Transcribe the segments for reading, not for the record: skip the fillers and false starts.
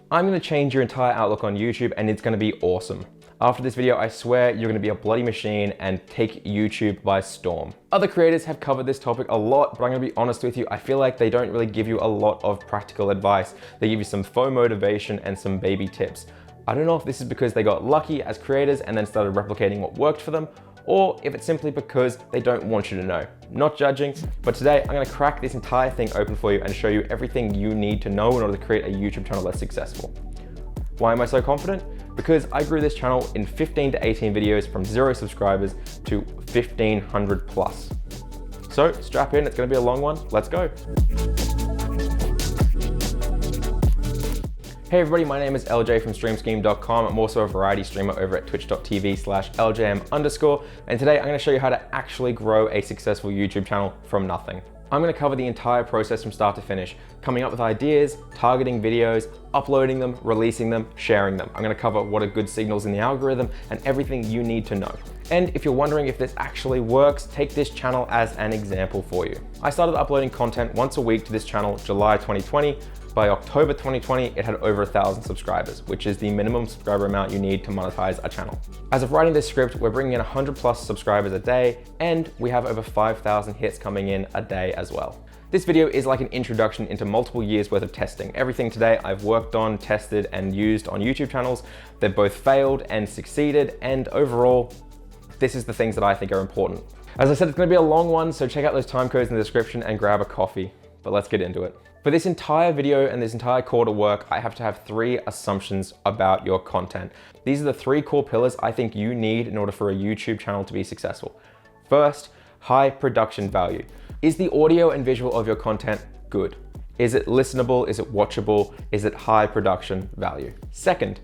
I'm gonna change your entire outlook on YouTube and it's gonna be awesome. After this video, I swear you're gonna be a bloody machine and take YouTube by storm. Other creators have covered this topic a lot, but I'm gonna be honest with you, I feel like they don't really give you a lot of practical advice. They give you some faux motivation and some baby tips. I don't know if this is because they got lucky as creators and then started replicating what worked for them, or if it's simply because they don't want you to know. Not judging, but today I'm gonna crack this entire thing open for you and show you everything you need to know in order to create a YouTube channel that's successful. Why am I so confident? Because I grew this channel in 15 to 18 videos from 0 subscribers to 1,500 plus. So strap in, it's gonna be a long one, let's go. Hey everybody, my name is Eljay from streamscheme.com. I'm also a variety streamer over at twitch.tv/Eljayem_, and today I'm gonna show you how to actually grow a successful YouTube channel from nothing. I'm gonna cover the entire process from start to finish, coming up with ideas, targeting videos, uploading them, releasing them, sharing them. I'm gonna cover what are good signals in the algorithm and everything you need to know. And if you're wondering if this actually works, take this channel as an example for you. I started uploading content once a week to this channel July 2020. By October 2020, it had over 1,000 subscribers, which is the minimum subscriber amount you need to monetize a channel. As of writing this script, we're bringing in 100 plus subscribers a day, and we have over 5,000 hits coming in a day as well. This video is like an introduction into multiple years worth of testing. Everything today I've worked on, tested, and used on YouTube channels. They've both failed and succeeded, and overall, this is the things that I think are important. As I said, it's gonna be a long one, so check out those time codes in the description and grab a coffee. But let's get into it. For this entire video and this entire core to work, I have to have 3 assumptions about your content. These are the 3 core pillars I think you need in order for a YouTube channel to be successful. First, high production value. Is the audio and visual of your content good? Is it listenable? Is it watchable? Is it high production value? Second,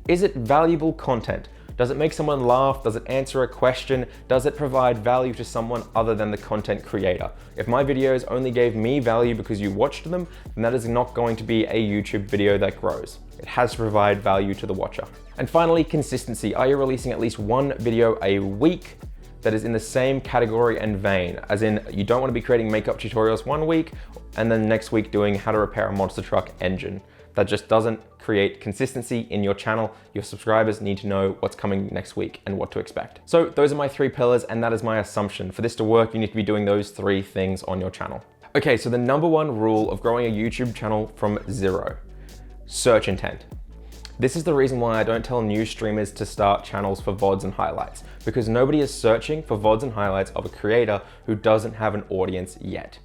is it valuable content? Does it make someone laugh? Does it answer a question? Does it provide value to someone other than the content creator? If my videos only gave me value because you watched them, then that is not going to be a YouTube video that grows. It has to provide value to the watcher. And finally, consistency. Are you releasing at least 1 video a week that is in the same category and vein? As in, you don't want to be creating makeup tutorials one week and then next week doing how to repair a monster truck engine. That just doesn't create consistency in your channel. Your subscribers need to know what's coming next week and what to expect. So those are my 3 pillars, and that is my assumption. For this to work, you need to be doing those 3 things on your channel. Okay, so the number 1 rule of growing a YouTube channel from 0, search intent. This is the reason why I don't tell new streamers to start channels for VODs and highlights, because nobody is searching for VODs and highlights of a creator who doesn't have an audience yet.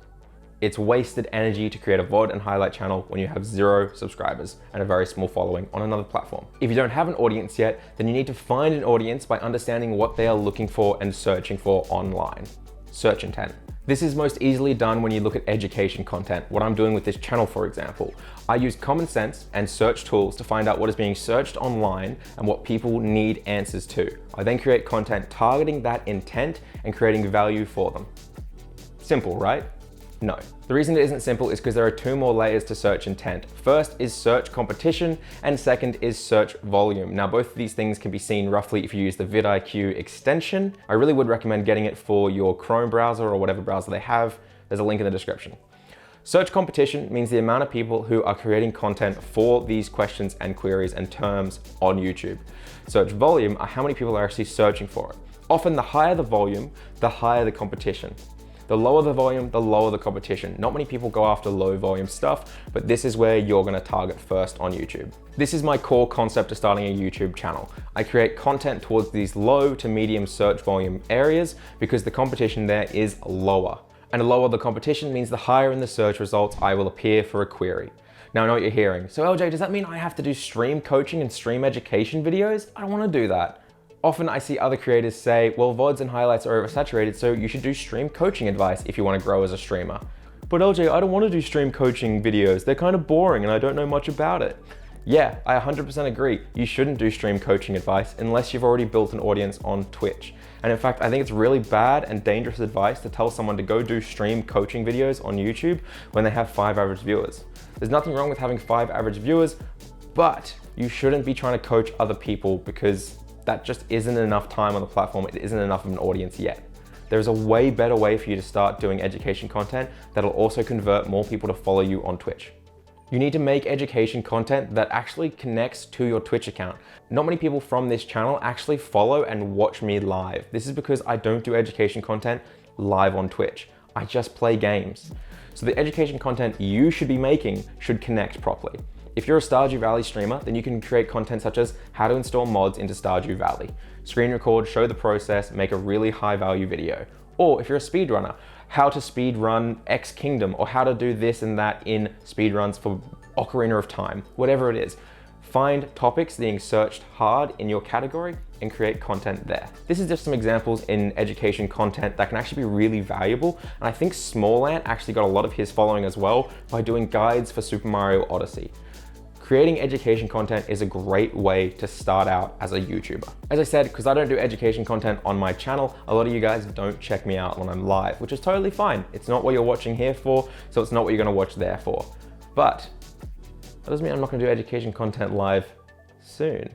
It's wasted energy to create a VOD and highlight channel when you have 0 subscribers and a very small following on another platform. If you don't have an audience yet, then you need to find an audience by understanding what they are looking for and searching for online. Search intent. This is most easily done when you look at education content. What I'm doing with this channel, for example. I use common sense and search tools to find out what is being searched online and what people need answers to. I then create content targeting that intent and creating value for them. Simple, right? No. The reason it isn't simple is because there are 2 more layers to search intent. First is search competition, and second is search volume. Now, both of these things can be seen roughly if you use the vidIQ extension. I really would recommend getting it for your Chrome browser or whatever browser they have. There's a link in the description. Search competition means the amount of people who are creating content for these questions and queries and terms on YouTube. Search volume are how many people are actually searching for it. Often the higher the volume, the higher the competition. The lower the volume, the lower the competition. Not many people go after low volume stuff, but this is where you're gonna target first on YouTube. This is my core concept to starting a YouTube channel. I create content towards these low to medium search volume areas because the competition there is lower. And the lower the competition means the higher in the search results I will appear for a query. Now I know what you're hearing. So LJ, does that mean I have to do stream coaching and stream education videos? I don't wanna do that. Often I see other creators say, well, VODs and highlights are oversaturated, so you should do stream coaching advice if you want to grow as a streamer. But LJ, I don't want to do stream coaching videos. They're kind of boring and I don't know much about it. Yeah, I 100% agree. You shouldn't do stream coaching advice unless you've already built an audience on Twitch. And in fact, I think it's really bad and dangerous advice to tell someone to go do stream coaching videos on YouTube when they have 5 average viewers. There's nothing wrong with having 5 average viewers, but you shouldn't be trying to coach other people because that just isn't enough time on the platform. It isn't enough of an audience yet. There's a way better way for you to start doing education content that'll also convert more people to follow you on Twitch. You need to make education content that actually connects to your Twitch account. Not many people from this channel actually follow and watch me live. This is because I don't do education content live on Twitch. I just play games. So the education content you should be making should connect properly. If you're a Stardew Valley streamer, then you can create content such as how to install mods into Stardew Valley, screen record, show the process, make a really high value video. Or if you're a speedrunner, how to speedrun X Kingdom, or how to do this and that in speedruns for Ocarina of Time, whatever it is. Find topics being searched hard in your category and create content there. This is just some examples in education content that can actually be really valuable. And I think SmallAnt actually got a lot of his following as well by doing guides for Super Mario Odyssey. Creating education content is a great way to start out as a YouTuber. As I said, because I don't do education content on my channel, a lot of you guys don't check me out when I'm live, which is totally fine. It's not what you're watching here for, so it's not what you're gonna watch there for. But that doesn't mean I'm not gonna do education content live soon.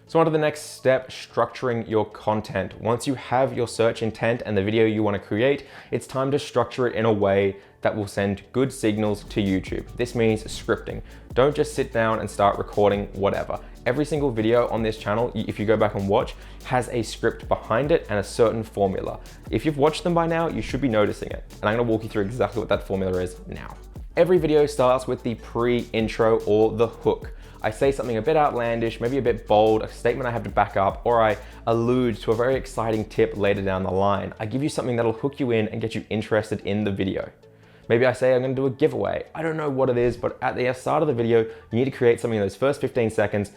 So on to the next step, structuring your content. Once you have your search intent and the video you want to create, it's time to structure it in a way that will send good signals to YouTube. This means scripting. Don't just sit down and start recording whatever. Every single video on this channel, if you go back and watch, has a script behind it and a certain formula. If you've watched them by now, you should be noticing it. And I'm gonna walk you through exactly what that formula is now. Every video starts with the pre-intro or the hook. I say something a bit outlandish, maybe a bit bold, a statement I have to back up, or I allude to a very exciting tip later down the line. I give you something that'll hook you in and get you interested in the video. Maybe I say I'm gonna do a giveaway. I don't know what it is, but at the start of the video, you need to create something in those first 15 seconds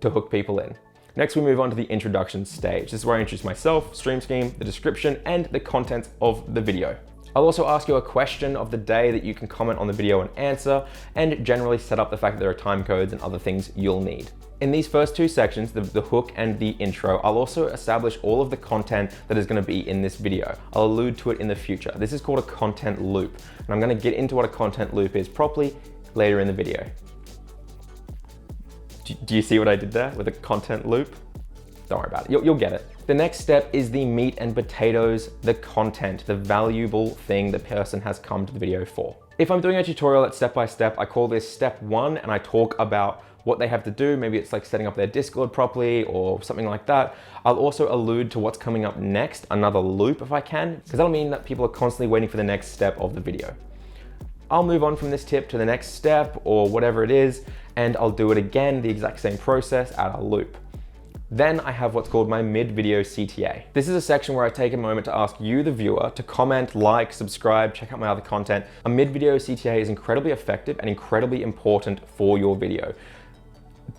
to hook people in. Next, we move on to the introduction stage. This is where I introduce myself, stream scheme, the description, and the content of the video. I'll also ask you a question of the day that you can comment on the video and answer, and generally set up the fact that there are time codes and other things you'll need. In these first two sections, the hook and the intro, I'll also establish all of the content that is gonna be in this video. I'll allude to it in the future. This is called a content loop, and I'm gonna get into what a content loop is properly later in the video. Do you see what I did there with a content loop? Don't worry about it, you'll get it. The next step is the meat and potatoes, the content, the valuable thing the person has come to the video for. If I'm doing a tutorial that's step by step, I call this step 1, and I talk about what they have to do. Maybe it's like setting up their Discord properly or something like that. I'll also allude to what's coming up next, another loop if I can, because that'll mean that people are constantly waiting for the next step of the video. I'll move on from this tip to the next step or whatever it is, and I'll do it again, the exact same process, add a loop. Then I have what's called my mid-video CTA. This is a section where I take a moment to ask you, the viewer, to comment, like, subscribe, check out my other content. A mid-video CTA is incredibly effective and incredibly important for your video.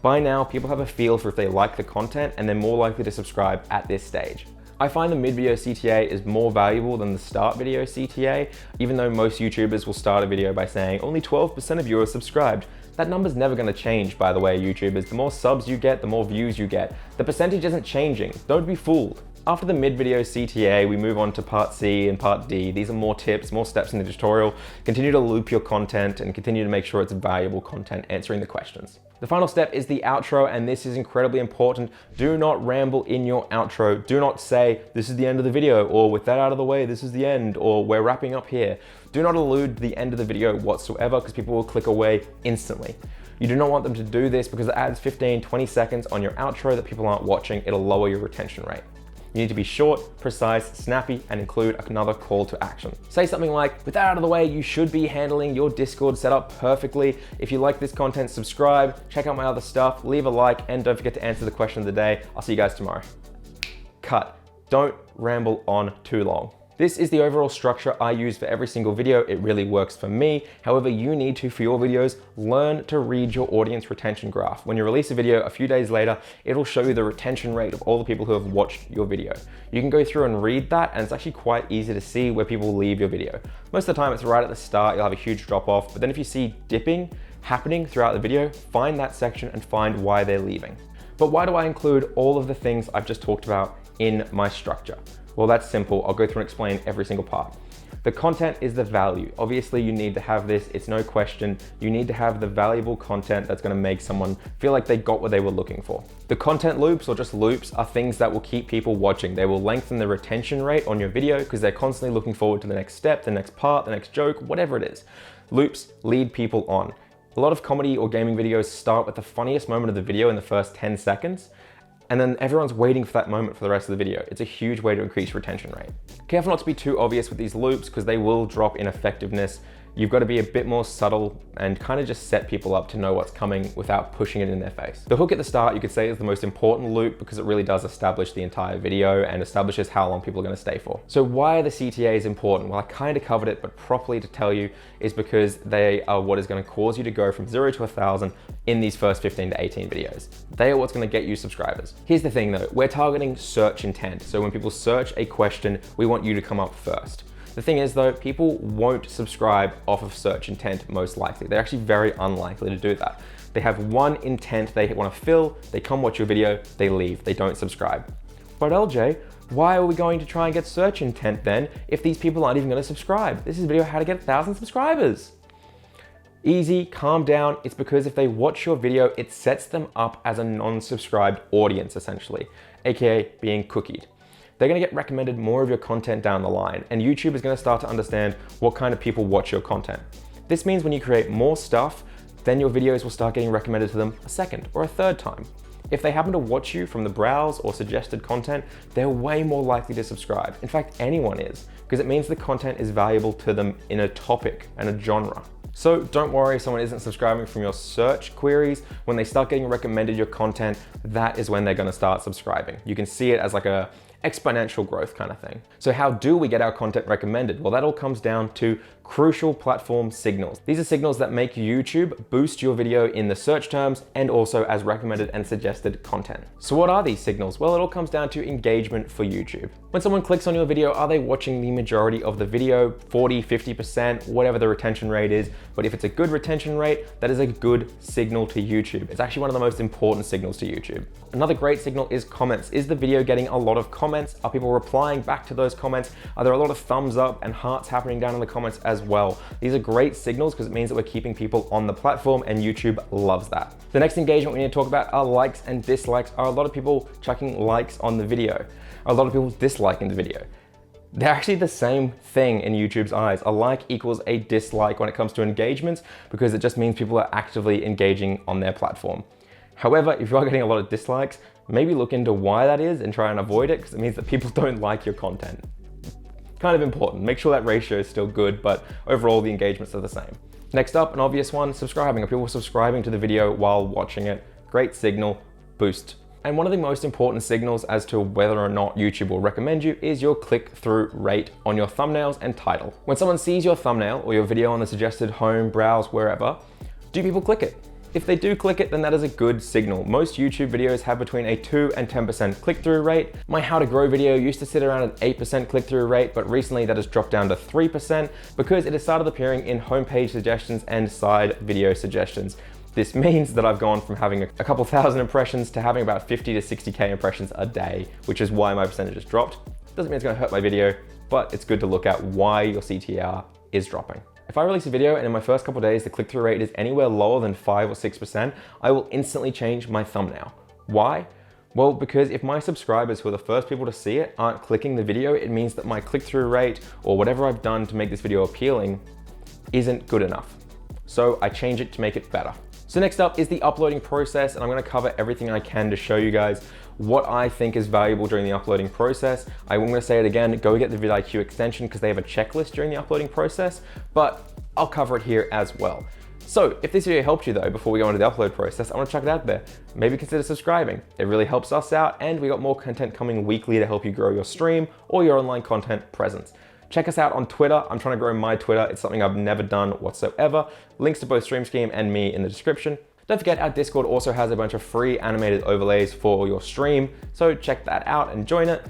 By now, people have a feel for if they like the content, and they're more likely to subscribe at this stage. I find the mid-video CTA is more valuable than the start video CTA, even though most YouTubers will start a video by saying only 12% of you are subscribed. That number's never gonna change, by the way, YouTubers. The more subs you get, the more views you get. The percentage isn't changing. Don't be fooled. After the mid-video CTA, we move on to part C and part D. These are more tips, more steps in the tutorial. Continue to loop your content and continue to make sure it's valuable content, answering the questions. The final step is the outro, and this is incredibly important. Do not ramble in your outro. Do not say, this is the end of the video, or with that out of the way, this is the end, or we're wrapping up here. Do not allude to the end of the video whatsoever, because people will click away instantly. You do not want them to do this because it adds 15, 20 seconds on your outro that people aren't watching. It'll lower your retention rate. You need to be short, precise, snappy, and include another call to action. Say something like, with that out of the way, you should be handling your Discord set up perfectly. If you like this content, subscribe, check out my other stuff, leave a like, and don't forget to answer the question of the day. I'll see you guys tomorrow. Cut. Don't ramble on too long. This is the overall structure I use for every single video. It really works for me. However, you need to, for your videos, learn to read your audience retention graph. When you release a video a few days later, it'll show you the retention rate of all the people who have watched your video. You can go through and read that, and it's actually quite easy to see where people leave your video. Most of the time, it's right at the start, you'll have a huge drop off, but then if you see dipping happening throughout the video, find that section and find why they're leaving. But why do I include all of the things I've just talked about in my structure? Well, that's simple. I'll go through and explain every single part. The content is the value. Obviously, you need to have this. It's no question. You need to have the valuable content that's going to make someone feel like they got what they were looking for. The content loops, or just loops, are things that will keep people watching. They will lengthen the retention rate on your video because they're constantly looking forward to the next step, the next part, the next joke, whatever it is. Loops lead people on. A lot of comedy or gaming videos start with the funniest moment of the video in the first 10 seconds, and then everyone's waiting for that moment for the rest of the video. It's a huge way to increase retention rate. Careful not to be too obvious with these loops because they will drop in effectiveness. You've got to be a bit more subtle and kind of just set people up to know what's coming without pushing it in their face. The hook at the start, you could say, is the most important loop because it really does establish the entire video and establishes how long people are going to stay for. So why are the CTAs important? Well, I kind of covered it, but properly to tell you is because they are what is going to cause you to go from 0 to 1,000 in these first 15 to 18 videos. They are what's going to get you subscribers. Here's the thing though, we're targeting search intent. So when people search a question, we want you to come up first. The thing is though, people won't subscribe off of search intent most likely. They're actually very unlikely to do that. They have one intent they want to fill, they come watch your video, they leave, they don't subscribe. But LJ, why are we going to try and get search intent then if these people aren't even going to subscribe? This is a video how to get 1,000 subscribers. Easy, calm down. It's because if they watch your video, it sets them up as a non-subscribed audience essentially, aka being cookied. They're going to get recommended more of your content down the line, and YouTube is going to start to understand what kind of people watch your content. This means when you create more stuff, then your videos will start getting recommended to them a second or a third time. If they happen to watch you from the browse or suggested content, they're way more likely to subscribe. In fact, anyone is, because it means the content is valuable to them in a topic and a genre. So don't worry if someone isn't subscribing from your search queries. When they start getting recommended your content, that is when they're going to start subscribing. You can see it as like a exponential growth kind of thing. So how do we get our content recommended? Well, that all comes down to crucial platform signals. These are signals that make YouTube boost your video in the search terms and also as recommended and suggested content. So what are these signals? Well, it all comes down to engagement for YouTube. When someone clicks on your video, are they watching the majority of the video, 40, 50%, whatever the retention rate is? But if it's a good retention rate, that is a good signal to YouTube. It's actually one of the most important signals to YouTube. Another great signal is comments. Is the video getting a lot of comments? Are people replying back to those comments? Are there a lot of thumbs up and hearts happening down in the comments as well? These are great signals because it means that we're keeping people on the platform, and YouTube loves that. The next engagement we need to talk about are likes and dislikes. Are a lot of people chucking likes on the video? Are a lot of people disliking the video? They're actually the same thing in YouTube's eyes. A like equals a dislike when it comes to engagements because it just means people are actively engaging on their platform. However, if you are getting a lot of dislikes, maybe look into why that is and try and avoid it because it means that people don't like your content. Kind of important. Make sure that ratio is still good, but overall the engagements are the same. Next up, an obvious one, subscribing. Are people subscribing to the video while watching it? Great signal, boost. And one of the most important signals as to whether or not YouTube will recommend you is your click-through rate on your thumbnails and title. When someone sees your thumbnail or your video on the suggested home, browse, wherever, do people click it? If they do click it, then that is a good signal. Most YouTube videos have between a 2 and 10% click-through rate. My how to grow video used to sit around an 8% click-through rate, but recently that has dropped down to 3% because it has started appearing in homepage suggestions and side video suggestions. This means that I've gone from having a couple thousand impressions to having about 50 to 60K impressions a day, which is why my percentage has dropped. Doesn't mean it's gonna hurt my video, but it's good to look at why your CTR is dropping. If I release a video and in my first couple of days the click-through rate is anywhere lower than 5 or 6%, I will instantly change my thumbnail. Why? Well, because if my subscribers who are the first people to see it aren't clicking the video, it means that my click-through rate or whatever I've done to make this video appealing isn't good enough. So I change it to make it better. So next up is the uploading process, and I'm gonna cover everything I can to show you guys what I think is valuable during the uploading process. I'm gonna say it again, go get the vidIQ extension because they have a checklist during the uploading process, but I'll cover it here as well. So if this video helped you though, before we go into the upload process, I wanna chuck it out there. Maybe consider subscribing. It really helps us out, and we got more content coming weekly to help you grow your stream or your online content presence. Check us out on Twitter. I'm trying to grow my Twitter. It's something I've never done whatsoever. Links to both StreamScheme and me in the description. Don't forget, our Discord also has a bunch of free animated overlays for your stream, so check that out and join it.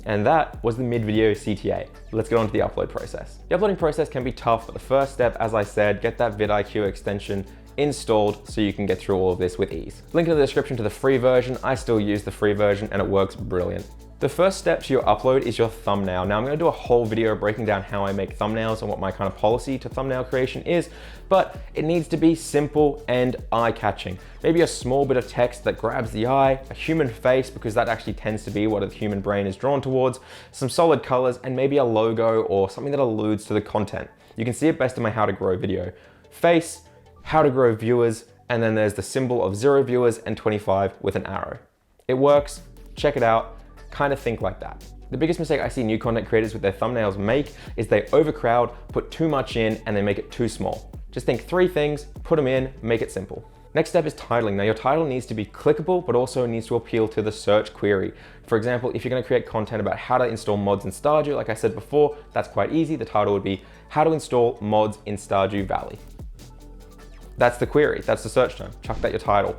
And that was the mid-video CTA. Let's get on to the upload process. The uploading process can be tough, but the first step, as I said, get that vidIQ extension installed so you can get through all of this with ease. Link in the description to the free version. I still use the free version and it works brilliant. The first step to your upload is your thumbnail. Now I'm gonna do a whole video breaking down how I make thumbnails and what my kind of policy to thumbnail creation is, but it needs to be simple and eye-catching. Maybe a small bit of text that grabs the eye, a human face because that actually tends to be what the human brain is drawn towards, some solid colors, and maybe a logo or something that alludes to the content. You can see it best in my how to grow video. Face, how to grow viewers, and then there's the symbol of 0 viewers and 25 with an arrow. It works, check it out, kind of think like that. The biggest mistake I see new content creators with their thumbnails make is they overcrowd, put too much in, and they make it too small. Just think 3 things, put them in, make it simple. Next step is titling. Now your title needs to be clickable, but also needs to appeal to the search query. For example, if you're gonna create content about how to install mods in Stardew, like I said before, that's quite easy. The title would be, how to install mods in Stardew Valley. That's the query, that's the search term. Chuck that your title.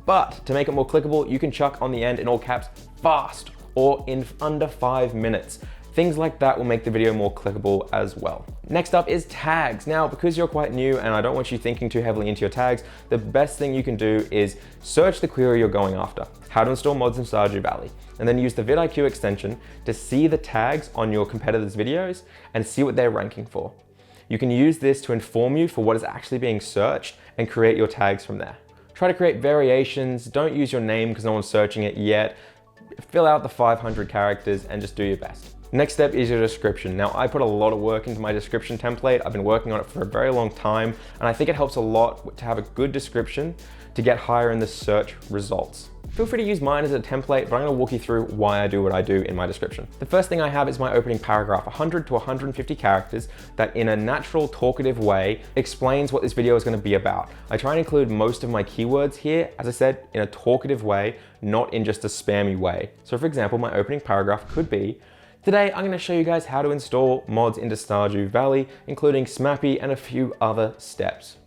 But to make it more clickable, you can chuck on the end in all caps, fast, or in under 5 minutes. Things like that will make the video more clickable as well. Next up is tags. Now, because you're quite new and I don't want you thinking too heavily into your tags, the best thing you can do is search the query you're going after, how to install mods in Stardew Valley, and then use the vidIQ extension to see the tags on your competitors' videos and see what they're ranking for. You can use this to inform you for what is actually being searched and create your tags from there. Try to create variations, don't use your name because no one's searching it yet. Fill out the 500 characters and just do your best. Next step is your description. Now, I put a lot of work into my description template. I've been working on it for a very long time, and I think it helps a lot to have a good description to get higher in the search results. Feel free to use mine as a template, but I'm gonna walk you through why I do what I do in my description. The first thing I have is my opening paragraph, 100 to 150 characters that in a natural, talkative way explains what this video is gonna be about. I try and include most of my keywords here, as I said, in a talkative way, not in just a spammy way. So for example, my opening paragraph could be, today I'm gonna show you guys how to install mods into Stardew Valley, including SMAPI and a few other steps.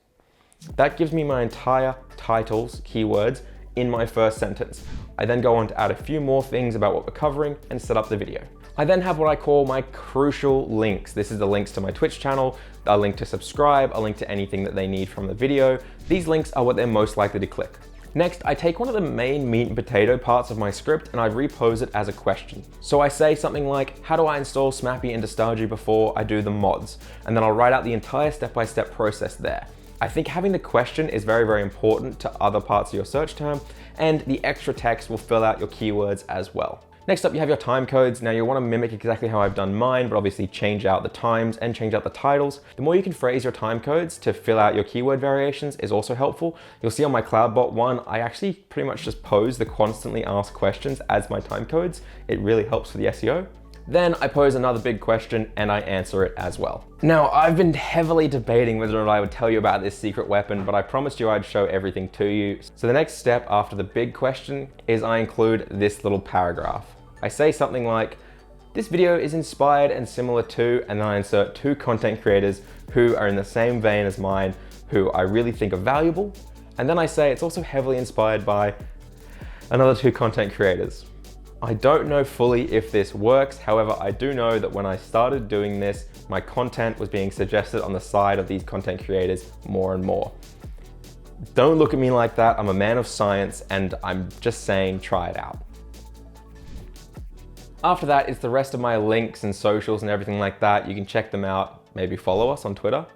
That gives me my entire titles, keywords, in my first sentence. I then go on to add a few more things about what we're covering and set up the video. I then have what I call my crucial links. This is the links to my Twitch channel, a link to subscribe, a link to anything that they need from the video. These links are what they're most likely to click. Next, I take one of the main meat and potato parts of my script and I repose it as a question. So I say something like, how do I install SMAPI into Stardew before I do the mods? And then I'll write out the entire step-by-step process there. I think having the question is very, very important to other parts of your search term, and the extra text will fill out your keywords as well. Next up, you have your time codes. Now you want to mimic exactly how I've done mine, but obviously change out the times and change out the titles. The more you can phrase your time codes to fill out your keyword variations is also helpful. You'll see on my CloudBot one, I actually pretty much just pose the constantly asked questions as my time codes. It really helps for the SEO. Then I pose another big question and I answer it as well. Now, I've been heavily debating whether or not I would tell you about this secret weapon, but I promised you I'd show everything to you. So the next step after the big question is I include this little paragraph. I say something like, this video is inspired and similar to, and then I insert 2 content creators who are in the same vein as mine, who I really think are valuable. And then I say it's also heavily inspired by another 2 content creators. I don't know fully if this works, however, I do know that when I started doing this, my content was being suggested on the side of these content creators more and more. Don't look at me like that, I'm a man of science and I'm just saying try it out. After that, it's the rest of my links and socials and everything like that. You can check them out, maybe follow us on Twitter.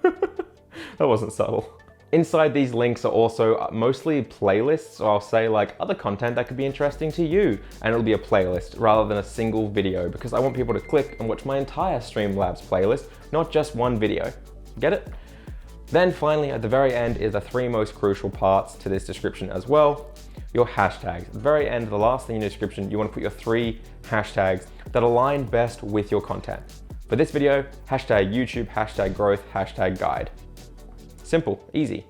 That wasn't subtle. Inside these links are also mostly playlists, so I'll say like other content that could be interesting to you, and it'll be a playlist rather than a single video because I want people to click and watch my entire Streamlabs playlist, not just one video. Get it? Then finally, at the very end is the 3 most crucial parts to this description as well. Your hashtags. At the very end, the last thing in your description, you want to put your 3 hashtags that align best with your content. For this video, hashtag YouTube, hashtag growth, hashtag guide. Simple, easy.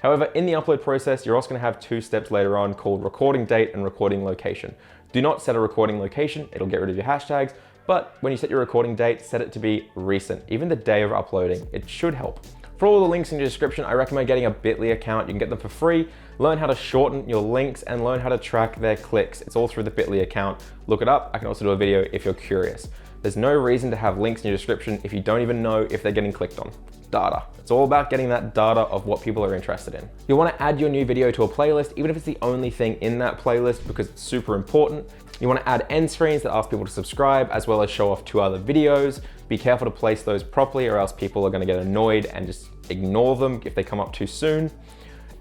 However, in the upload process, you're also going to have 2 steps later on called recording date and recording location. Do not set a recording location, it'll get rid of your hashtags, but when you set your recording date, set it to be recent, even the day of uploading. It should help. For all the links in your description, I recommend getting a Bitly account. You can get them for free, learn how to shorten your links and learn how to track their clicks. It's all through the Bitly account. Look it up. I can also do a video if you're curious. There's no reason to have links in your description if you don't even know if they're getting clicked on. Data. It's all about getting that data of what people are interested in. You'll want to add your new video to a playlist, even if it's the only thing in that playlist, because it's super important. You want to add end screens that ask people to subscribe, as well as show off 2 other videos. Be careful to place those properly or else people are going to get annoyed and just ignore them if they come up too soon.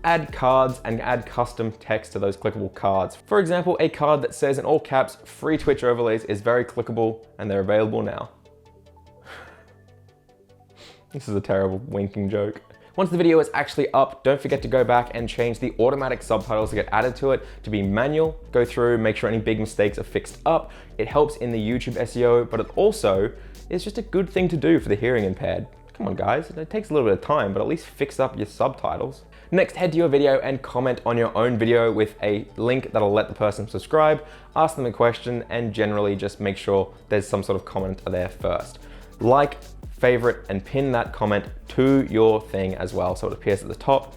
Add cards and add custom text to those clickable cards. For example, a card that says in all caps, free Twitch overlays is very clickable and they're available now. This is a terrible winking joke. Once the video is actually up, don't forget to go back and change the automatic subtitles that get added to it to be manual. Go through, make sure any big mistakes are fixed up. It helps in the YouTube SEO, but it also is just a good thing to do for the hearing impaired. Come on guys, it takes a little bit of time, but at least fix up your subtitles. Next, head to your video and comment on your own video with a link that'll let the person subscribe, ask them a question, and generally just make sure there's some sort of comment there first. Like, favorite, and pin that comment to your thing as well so it appears at the top.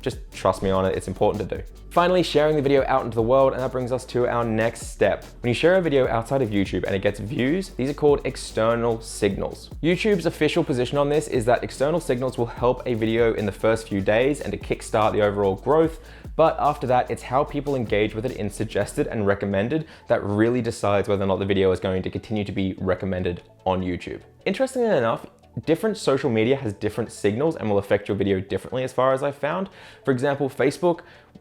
Just trust me on it, it's important to do. Finally, sharing the video out into the world, and that brings us to our next step. When you share a video outside of YouTube and it gets views, these are called external signals. YouTube's official position on this is that external signals will help a video in the first few days and to kickstart the overall growth, but after that, it's how people engage with it in suggested and recommended that really decides whether or not the video is going to continue to be recommended on YouTube. Interestingly enough, different social media has different signals and will affect your video differently as far as I've found. For example, Facebook,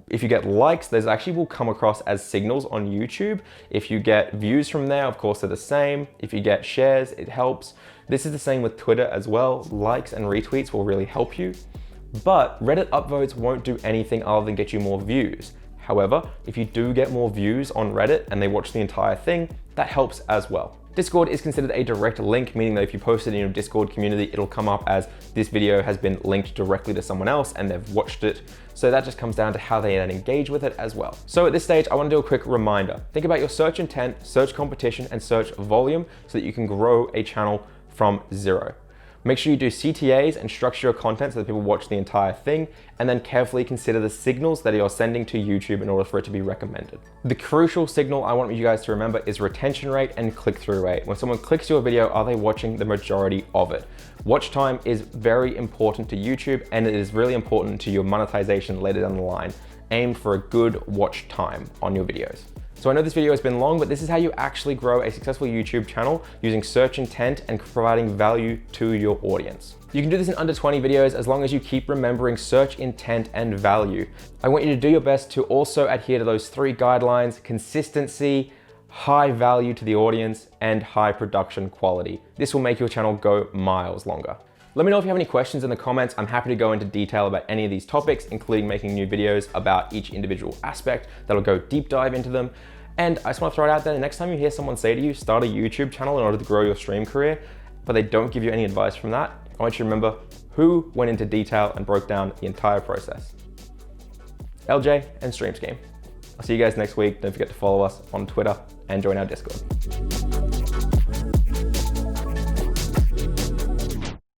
if you get likes, those actually will come across as signals on YouTube. If you get views from there, of course, they're the same. If you get shares, it helps. This is the same with Twitter as well. Likes and retweets will really help you. But Reddit upvotes won't do anything other than get you more views. However, if you do get more views on Reddit and they watch the entire thing, that helps as well. Discord is considered a direct link, meaning that if you post it in your Discord community, it'll come up as this video has been linked directly to someone else and they've watched it. So that just comes down to how they then engage with it as well. So at this stage, I want to do a quick reminder. Think about your search intent, search competition, and search volume so that you can grow a channel from zero. Make sure you do CTAs and structure your content so that people watch the entire thing, and then carefully consider the signals that you're sending to YouTube in order for it to be recommended. The crucial signal I want you guys to remember is retention rate and click-through rate. When someone clicks your video, are they watching the majority of it? Watch time is very important to YouTube, and it is really important to your monetization later down the line. Aim for a good watch time on your videos. So I know this video has been long, but this is how you actually grow a successful YouTube channel using search intent and providing value to your audience. You can do this in under 20 videos as long as you keep remembering search intent and value. I want you to do your best to also adhere to those 3 guidelines: consistency, high value to the audience, and high production quality. This will make your channel go miles longer. Let me know if you have any questions in the comments. I'm happy to go into detail about any of these topics, including making new videos about each individual aspect that'll go deep dive into them. And I just want to throw it out there, the next time you hear someone say to you, start a YouTube channel in order to grow your stream career, but they don't give you any advice from that, I want you to remember who went into detail and broke down the entire process. LJ and Stream Scheme. I'll see you guys next week. Don't forget to follow us on Twitter and join our Discord.